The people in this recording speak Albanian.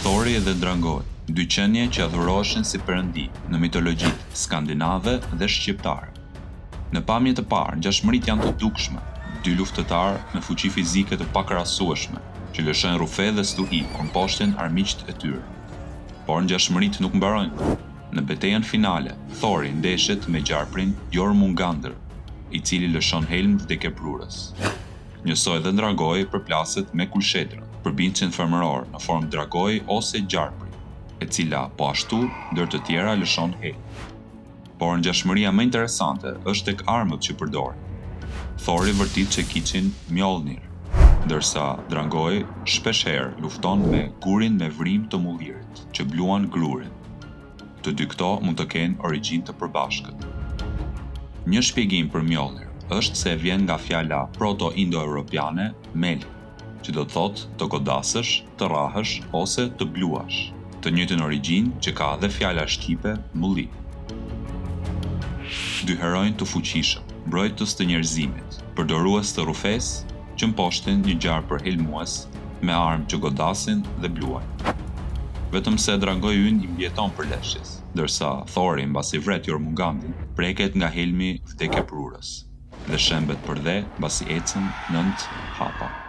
Thori dhe Drangoi, dy qenie që adhuroheshin si perëndi në mitologjitë skandinave dhe shqiptare. Në pamje të parë, ngjashmëritë janë të dukshme, dy luftëtarë me fuqi fizike të pakrahasueshme, që lëshojnë rrufe dhe stuhi kur mposhtin armiqt e tyre. Por ngjashmëritë nuk mbarojnë. Në betejën finale, Thori ndeshet me gjarprin Jormungandr, i cili lëshon helm vdekjeprurës. Njësoj dhe Drangoi përplaset me kulshetrën, përbindjen femëror në formë dragoi ose gjarpri, e cila po ashtu ndër të tjera lëshon helm. Por ngjashmëria më interesante është tek armët që përdorin. Thori vërtit që kiçin Mjolnir, ndërsa Drangoi shpeshherë lufton me gurin me vrim të mullirit, që bluan grurin. Të dy këto mund të kenë origjinë të përbashkët. Një shpjegim për Mjolnir është se vjen nga fjala proto-indo-europiane meli, që do të thotë të godasësh, të rrahësh ose të bluash, të njëjtën origjinë që ka edhe fjala shqipe mulli. Dy heronj të fuqishëm, mbrojtës të njerëzimit, përdorues të rrufesë, që mposhtin një gjarpër helmues me armë që godasin dhe bluajnë. Vetëm se Drangoi ynë i mbjeton përleshjes, ndërsa Thori mbasi vret Jormungandrin, preket nga helmi vdekjeprurës dhe shembet për dhe mbasi ecën 9 hapa.